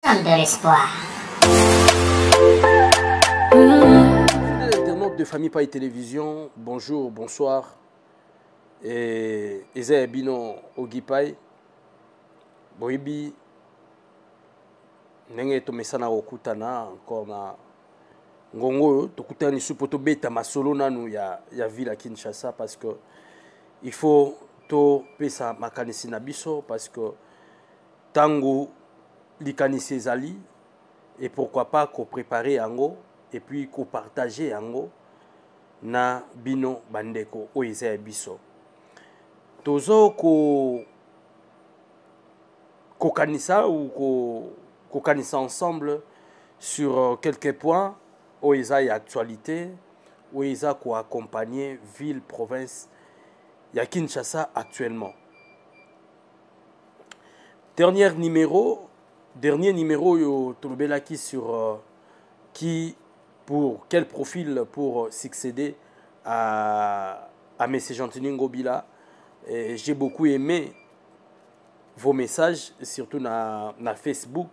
De l'espoir. Internautes de Famille Paille Télévision, bonjour, bonsoir. Et Eza Bino Ogipai, Boibi, Nenge Tomesana Okutana, encore na Ngongo, Tokutani Supoto Beta Masolo Nanu ya ville à Kinshasa parce que il faut to pesa makanisi na biso parce que tango likanisi ezali et pourquoi pas ko préparer yango et puis ko partager yango na bino bandeko o eza biso tozo ko kanisa ou ko kanisa ensemble sur quelques points o eza y actualité o eza ko accompagner ville province ya Kinshasa actuellement. Dernier numéro yo Tolobelaki sur qui pour quel profil pour succéder à M. Gentini Ngobila. J'ai beaucoup aimé vos messages, surtout na Facebook.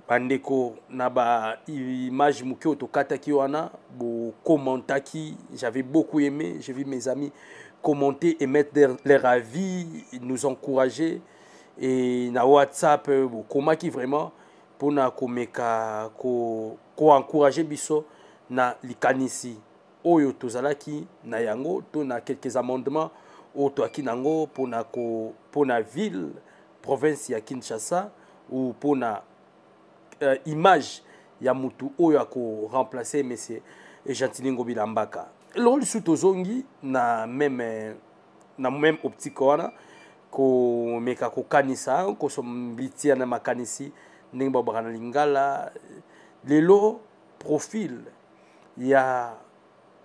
Bandeko na ba image muke otokataki wana bo commentaki, j'avais beaucoup aimé, j'ai vu mes amis commenter et mettre leur avis, nous encourager et na WhatsApp comment qui vraiment pour na komeka ko encourager biso na likanisi oyo tozalaki na yango to na quelques amendements o to akinango pour na ville province ya Kinshasa ou pour na image ya mutu oyo ko remplacer monsieur Gentini Ngobila Mbaka. Lolo sutozongi na même optique wana ko meka ko kanisa ko sombitia na makanisi ndenge ba lingala lelo profil ya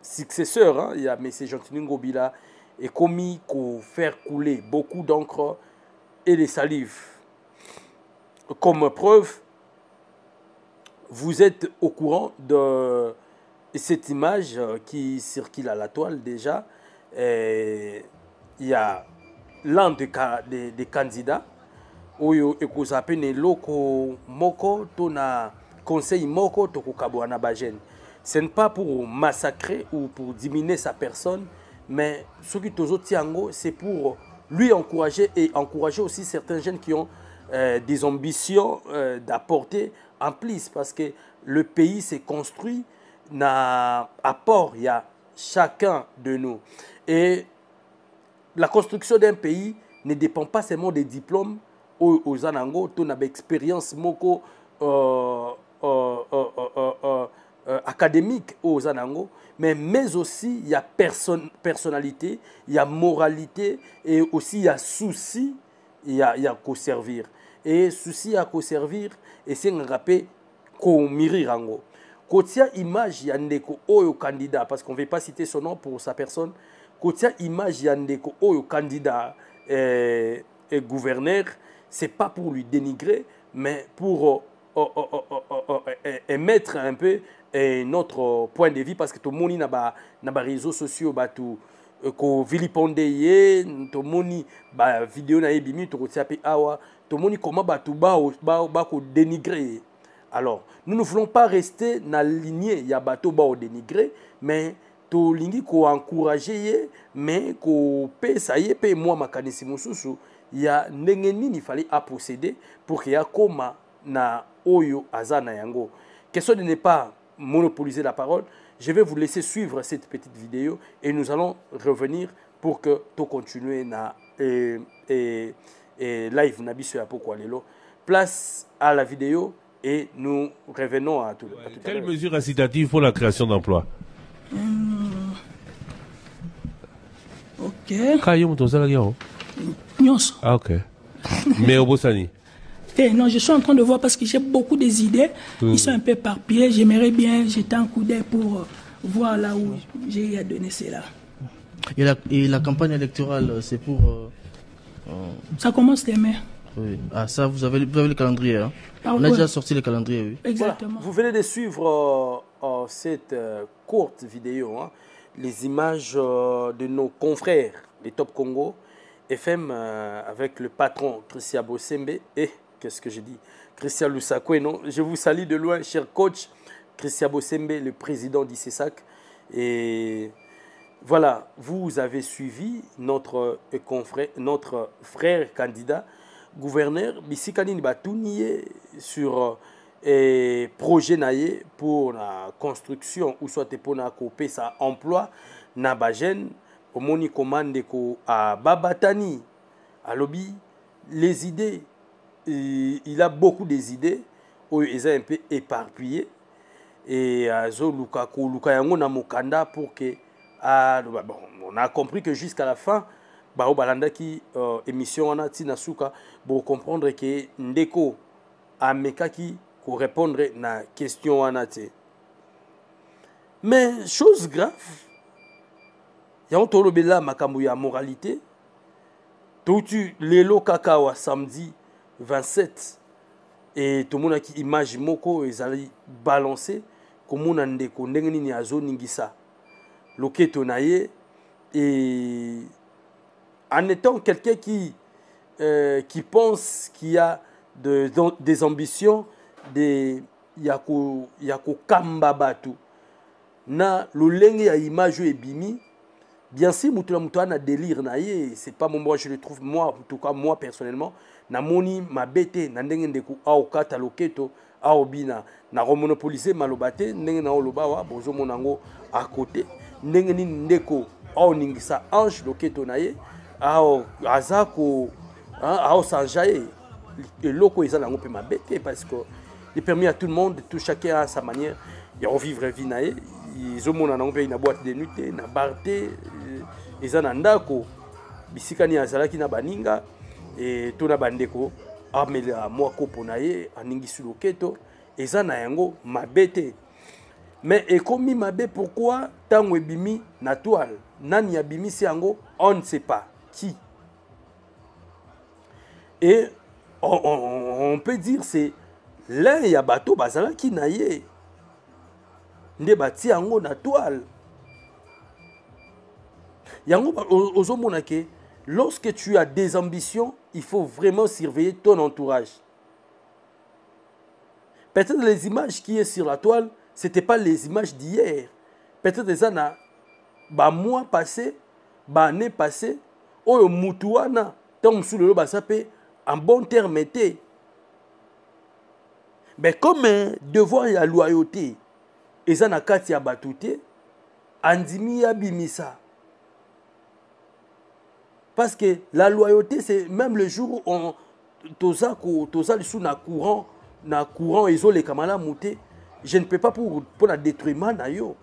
successeur ya monsieur Gentini Ngobila et commis ko faire couler beaucoup d'encre et de salive. Comme preuve, vous êtes au courant de cette image qui circule à la toile déjà. Il y a l'un des candidats oyo ekozape ne loko moko to na conseil moko to kokabwana bajen. Ce n'est pas pour massacrer ou pour diminuer sa personne, mais ce qui tozo tiango c'est pour lui encourager et encourager aussi certains jeunes qui ont des ambitions d'apporter en plus parce que le pays s'est construit na apport, il y a chacun de nous. Et la construction d'un pays ne dépend pas seulement des diplômes aux anango, ton expérience moko académique aux anango, mais aussi il y a personnalité, il y a moralité et aussi il y a souci, il y a qu'au servir. Et souci à qu'au servir et c'est un rappel qu'on miri rango. Kotia image yandeko oyo candidat parce qu'on ne veut pas citer son nom pour sa personne. Kotia image yandeko oyo candidat et gouverneur, c'est pas pour lui dénigrer, mais pour émettre un peu notre point de vue parce que tout le monde n'a pas réseaux sociaux tout ko vilipondeye tout le monde ba vidéo na ebimi to kotia pe awa tout le monde comment ba ko dénigrer. Alors, nous ne voulons pas rester dans la lignée ya bateau ba au dénigrer, mais to lingi ko encourager mais ko pe ça y est pe moi makanisi mususu ya ndenge nini fallait à posséder pour qu'il y a koma na oyo azana yango. Question de ne pas monopoliser la parole, je vais vous laisser suivre cette petite vidéo et nous allons revenir pour que tu continues na live nabiso ya pokwa lelo. Place à la vidéo et nous revenons à tout. Quelle mesure incitative pour la création d'emplois? Ok. Ah, ok. Mais au Bossani? Non, je suis en train de voir parce que j'ai beaucoup des idées. Ils sont un peu éparpillés. J'aimerais bien jeter un coup d'œil pour voir là où j'ai à donner cela. Et la campagne électorale, c'est pour... Ça commence demain. Oui. Ah, ça, vous avez le calendrier. Hein? Ah, on a déjà sorti le calendrier, oui. Exactement. Voilà. Vous venez de suivre cette courte vidéo, hein, les images de nos confrères, les Top Congo FM, avec le patron Christian Bossembe et, qu'est-ce que je dis, Christian Lusakwe, non? Je vous salue de loin, cher coach Christian Bossembe, le président d'ICESAC. Et voilà, vous avez suivi notre confrère, notre frère candidat, gouverneur Bisikani Batounie sur projet naïe pour la construction ou soit pour la couper sa emploi na bajen au moni commande ko à Babatani à lobby les idées il a beaucoup des idées où ils ont un peu éparpillé et zo Lukaku Lukayango na mokanda pour que bon, on a compris que jusqu'à la fin bao balanda qui émission on a tina suka pour comprendre que ndeko ameka qui pour répondre à la question en athée. Mais chose grave, il y a un tolo bela makambuya moralité. Tout l'élo kakawa samedi 27 et tout le monde qui image moko ils allaient balancer comme on a ndeko ndengeni ni azo ningisa loketo naye et en étant quelqu'un qui pense qu'il y a des ambitions de yako kamba batu na lolenge ya image ebimi bien sûr mutu na délire na ye c'est pas moi je le trouve moi en tout cas moi personnellement na moni mabete na ndenge ndeko au kata loketo au bina na monopoliser malobate ndenge na oloba wa bozo monango à côté ndenge ni ndeko au ningisa ange loketo na ye au azako au sanjaye eloko ezala ngo pe mabete parce que il permet à tout le monde, tout chacun à sa manière, de revivre vie naïe. Ils ont mon pays na boîte de nuit, na barté, ils ont andako, bisikani azalaki na baninga et tout na bandeko, amela moi kopo naïe, aningi suloketo, ils ont yango mabete. Mais et comme mabe pourquoi tango ebimi na toile, nani abimi si yango, on ne sait pas qui. Et on peut dire c'est l'un ya bateau bazala ki naye nde bati yango na toile yango ozomona ke lorsque tu as des ambitions il faut vraiment surveiller ton entourage. Peut-être les images qui est sur la toile c'était pas les images d'hier, peut-être ça na ba mois passé ba année passé oyo mutuana tant sous le basape en bon terme était. Mais comme devoir la loyauté, et ça n'a qu'à t'y abatouter, andimi abimisa. Parce que la loyauté, c'est même le jour où on toza le sous na courant et les kamala mouté, je ne peux pas pour la détruire na yo.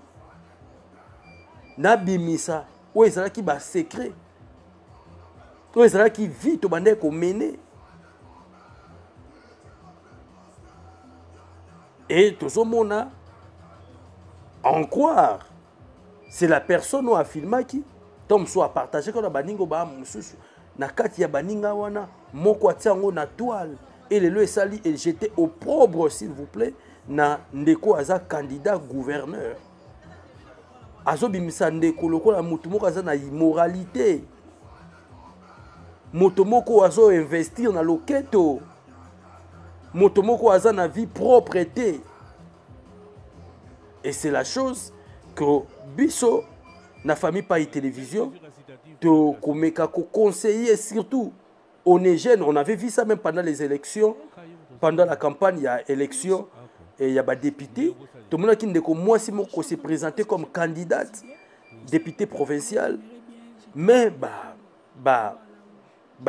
Na bimisa, ou ezala qui ba secret, ou ezala qui vit to bande ko mener. Et tout ce monde en croire, c'est la personne ou a filmé qui tombe soit partagé quand la baningo ba mususu na kati ya baninga wana moko atiango na toile et le sali et jeté au propre s'il vous plaît na ndeko aza candidat gouverneur azo bimisa ndeko lokola mutu moko aza na immoralité moto moko azo investir na loketo motomoko aza na vie propreté. Et c'est la chose que biso na famille Paille Télévision to komeka ko conseiller surtout on est jeune, on avait vu ça même pendant les élections, pendant la campagne il y a élection et il y a ba député tout le monde qui ndeko moi si moko se présenter comme candidate député provincial mais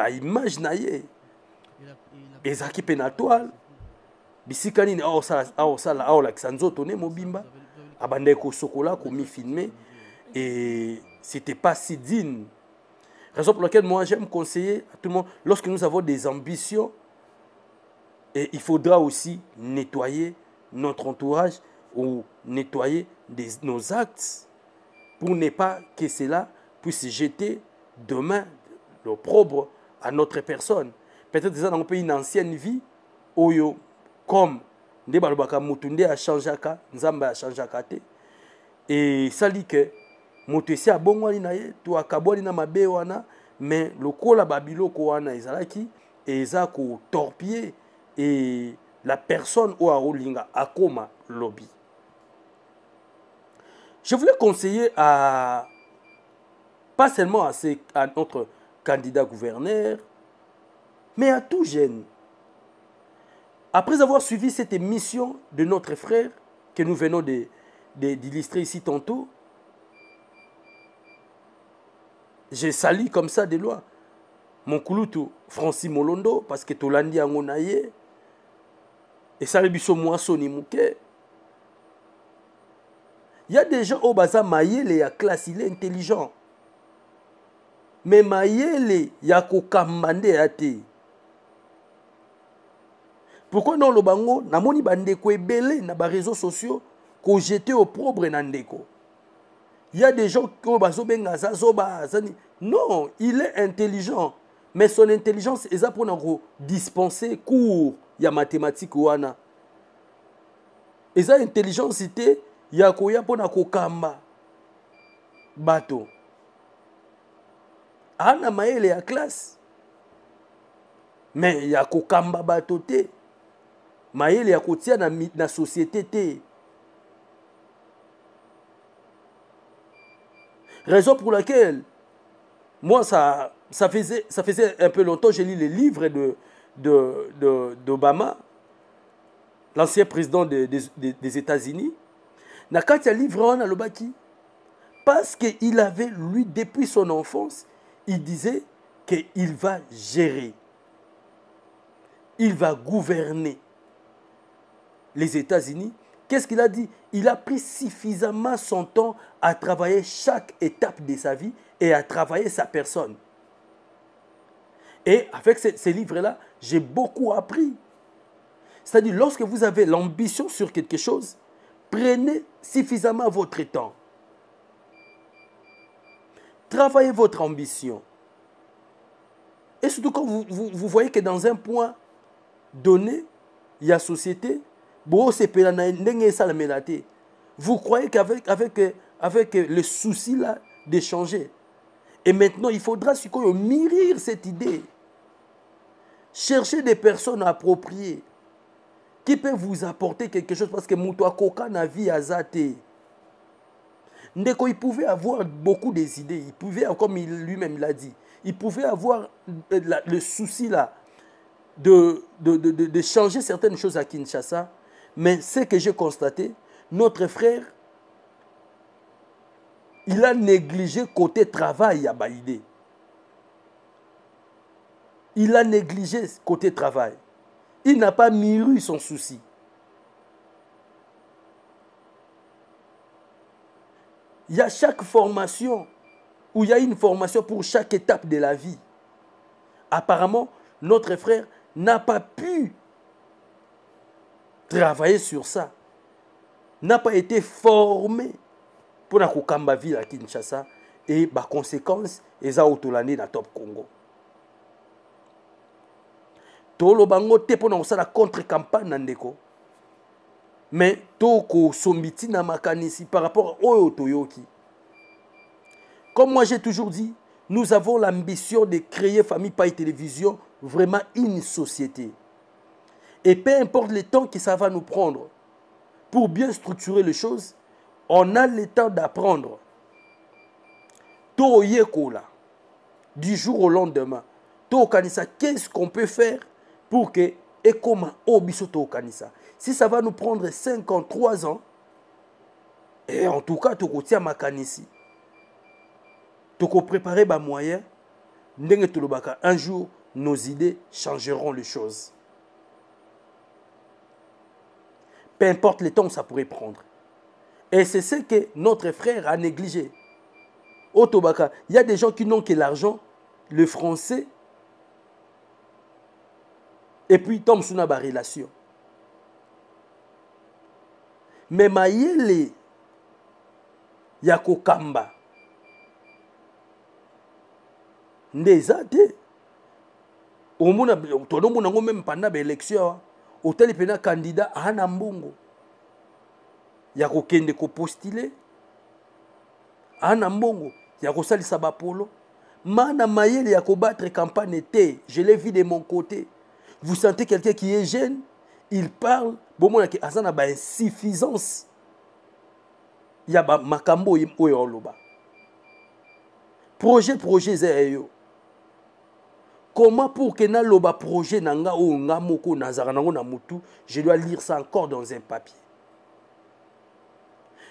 image naie ezaki pe na toile bisikani ni aosala la kisanzoto ne mobimba abande ko sokola ko mi filmer et c'était pas si digne. Raison pour laquelle moi j'aime conseiller à tout le monde lorsque nous avons des ambitions et il faudra aussi nettoyer notre entourage ou nettoyer nos actes pour ne pas que cela puisse jeter demain l'opprobre à notre personne. Peut-être déjà dans un pays une ancienne vie, oyo comme nde balobaka mutunde a changé ka, nzamba a changé ka te. Et ça dit que moto esi abongwani na ye, to akabwani na mabe wana, mais lokola babiloko wana ezalaki eza ko torpiller et la personne ou aolinga akoma lobby. Je voulais conseiller à pas seulement à notre candidat gouverneur, mais à tout jeune. Après avoir suivi cette émission de notre frère que nous venons d'illustrer ici tantôt, je salue comme ça de loin mon kulutu Francis Molondo parce que tolandi yango na ye et ça le biso moi soni muke. Il y a des gens au baza mayele ya classe, il est intelligent. Mais mayele ya kokambande ya te. Pourquoi non le bango namoni bandeko ebele na ba réseaux sociaux ko jeter au propre na ndeko. Il y a des gens qui bazo benga za zoba zani. Non, il est intelligent. Mais son intelligence est pour nous dispenser cours ya mathématiques wana. Et ça intelligence c'était ya koya pona kokamba bato. Ana maele ya classe. Mais ya kokamba bato te. Maele ya kotia na société te. Raison pour laquelle moi ça faisait un peu longtemps j'ai lu les livres d'Obama, l'ancien président des États-Unis. Nakati a livre on a lobaki parce qu'il avait lui depuis son enfance, il disait qu'il va gérer. Il va gouverner les États-Unis. Qu'est-ce qu'il a dit? Il a pris suffisamment son temps à travailler chaque étape de sa vie et à travailler sa personne. Et avec ces livres-là, j'ai beaucoup appris. C'est-à-dire, lorsque vous avez l'ambition sur quelque chose, prenez suffisamment votre temps. Travaillez votre ambition. Et surtout quand vous voyez que dans un point donné, il y a société, vous croyez qu'avec le souci là de changer. Et maintenant, il faudra mûrir cette idée. Chercher des personnes appropriées qui peuvent vous apporter quelque chose parce que Moutoua Koka n'a vie à Zate. Ndeko, il pouvait avoir beaucoup des idées. Il pouvait, comme lui-même l'a dit, il pouvait avoir le souci là de changer certaines choses à Kinshasa. Mais ce que j'ai constaté, notre frère, il a négligé côté travail à Baïdé. Il a négligé côté travail. Il n'a pas mûri son souci. Il y a chaque formation, où il y a une formation pour chaque étape de la vie. Apparemment, notre frère n'a pas pu travailler sur ça. N'a pas été formé pour la Kokamba ville à Kinshasa et par conséquence, ils ont autolané dans Top Congo. Tolo bango te pour nous la contre-campagne nandeko. Mais toko sombiti na makanisi par rapport au Toyoki. Comme moi j'ai toujours dit, nous avons l'ambition de créer Famille Paille Télévision vraiment une société. Et peu importe le temps que ça va nous prendre pour bien structurer les choses, on a le temps d'apprendre. Toyekola, du jour au lendemain, Tokanisa, qu'est-ce qu'on peut faire pour que Ekoma Obiso Tokanisa? Si ça va nous prendre 5 ans, 3 ans, et en tout cas, Tokotia Makanisi, Toko préparer des moyens, un jour, nos idées changeront les choses. Peu importe le temps que ça pourrait prendre. Et c'est ce que notre frère a négligé. Au Tobaka, il y a des gens qui n'ont que l'argent, le français, et puis tombe sous une relation. Mais Mayele, Yako Kamba, Ndezate, au monde, tout le monde même pendant l'élection, au tel pena candidat à Anambongo. Yako kende ko postuler, Anambongo, Yako sali sabapolo, Mana Mayele Yako battre campagne été, je l'ai vu de mon côté. Vous sentez quelqu'un qui est jeune il parle, bon, il y a une insuffisance. Il y a makambo oyo loba. Projet, zéro. Comment pour que na loba projet nanga ou nga moko nazara nango na mutu, je dois lire ça encore dans un papier.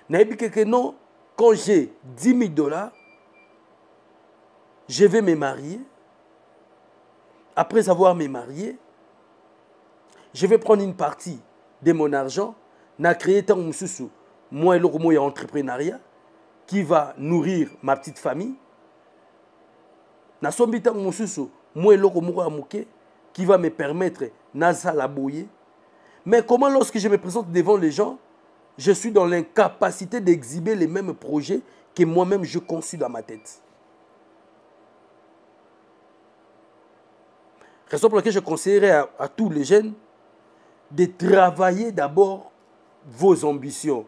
Naebi que non, quand j'ai 10 000 $, je vais me marier. Après avoir me marié, je vais prendre une partie de mon argent, na créer tant mususu, moi et l'autre entrepreneuriat, qui va nourrir ma petite famille. Na sombi tant mususu, moi et l'autre qui va me permettre naza la bouiller. Mais comment lorsque je me présente devant les gens, je suis dans l'incapacité d'exhiber les mêmes projets que moi-même je conçus dans ma tête. Raison pour laquelle je conseillerais à tous les jeunes de travailler d'abord vos ambitions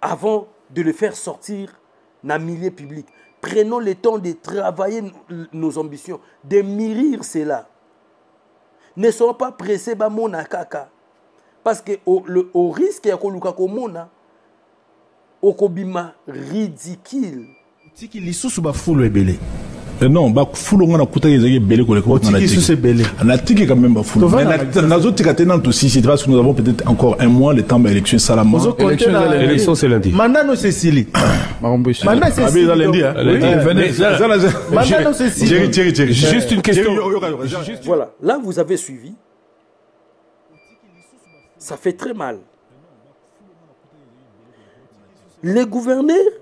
avant de les faire sortir dans le milieu public. Prenons le temps de travailler nos ambitions, de mûrir cela. Ne soyons pas pressés par mon kaka. Parce que au risque de koluka komona, okobima ridicule. Tiki lisusu ba fulu ebele. Non, ba fulu ngana kuta yezaki belé ko le ko na tiki c'est belé. Na tiki quand même ba fulu. Mais na zo tika tena to si parce que nous avons peut-être encore un mois le temps de l'élection salama. L'élection c'est lundi. Manano Cécilie. Manano Cécilie. Lundi hein. Manano Cécilie. Juste une question. Voilà, là vous avez suivi. Ça fait très mal. Les gouverneurs,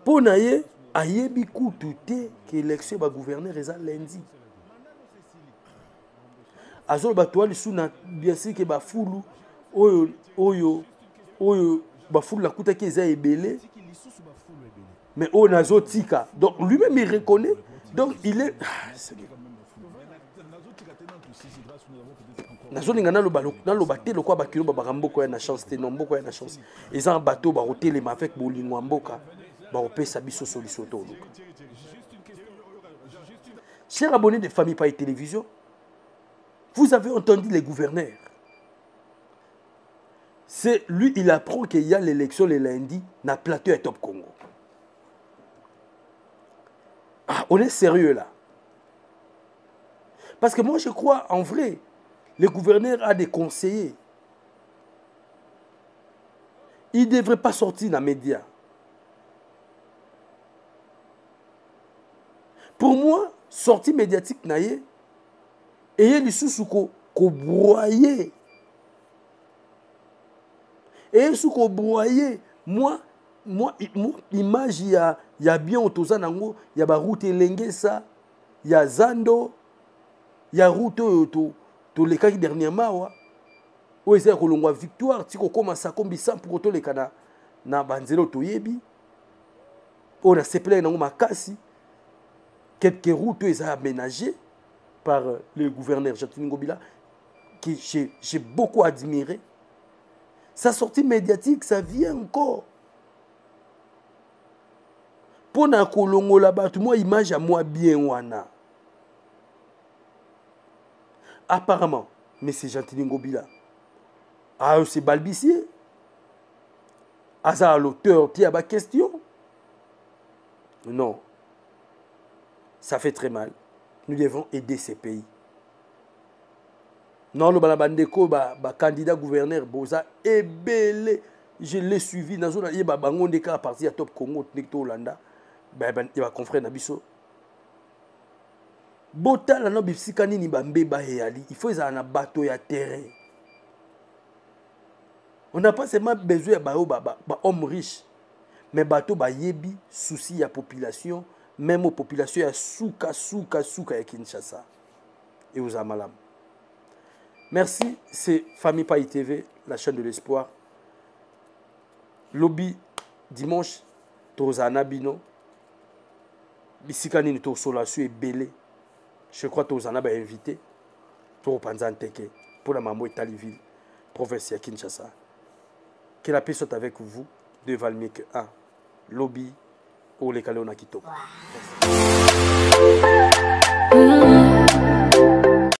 pour naïe, ayebi koutoute que l'élection va gouverner lundi. Azol batoile sous na bien sûr que ba foulou oyo ba foulou la kouta qui est ebele. Mais on a zotika. Donc lui-même il reconnaît. Donc il est nazolinga naloba te lokwa bakilo babakamboko ya na chance te non mboko ya na chance eza un bateau ba hotelema avec bolingwa mboka ba opesa biso solution to luka. Chers abonnés de Famille Paye Télévision, vous avez entendu les gouverneurs. C'est lui, il apprend qu'il y a l'élection le lundi dans le plateau à Top Congo. Ah, on est sérieux là. Parce que moi je crois en vrai, le gouverneur a des conseillers. Il ne devrait pas sortir dans les médias. Pour moi, sortie médiatique naïe, et les sous qu'on broyer. Et sous qu'on broyer, moi, image, il y a bien autoza nango, il y a ba route Lengesa, il y a Zando, il y a route to les cas dernièrement où ils ont kolongwa victoire ti ko commence à kombi 100% les kana na banzelo to yebi on a se plaint nango makasi quelques routes ils ont aménagées par le gouverneur Jacques Ngobila que j'ai beaucoup admiré. Sa sortie médiatique ça vient encore pour na kolongo là-bas moi image à moi bien wana. Apparemment, M. Jean-Tini Ngobila a aussi balbutié. À l'auteur qui a ma question. Non. Ça fait très mal. Nous devons aider ces pays. Non, le balabandeko, candidat gouverneur, Boza, est belé. Je l'ai suivi dans une zone, il y a parti à Top Congo, il y a confrère Nabiso. Botala no bisikani ni bambeba yali. Il faut un bateau ya terrain. On n'a pas seulement besoin de hommes riches, mais bateau ba yebi souci ya population, même aux populations ya souka ya Kinshasa et aux Amalam. Merci, c'est Famille Paye TV, la chaîne de l'espoir. Lobby dimanche tozana bino. Bisikani ni to solasu et belé. Je crois que vous en avez invité pour la maman Italiville, province de Kinshasa. Que la paix soit avec vous, de Valmik 1, Lobby, ou les Kaleona Kito.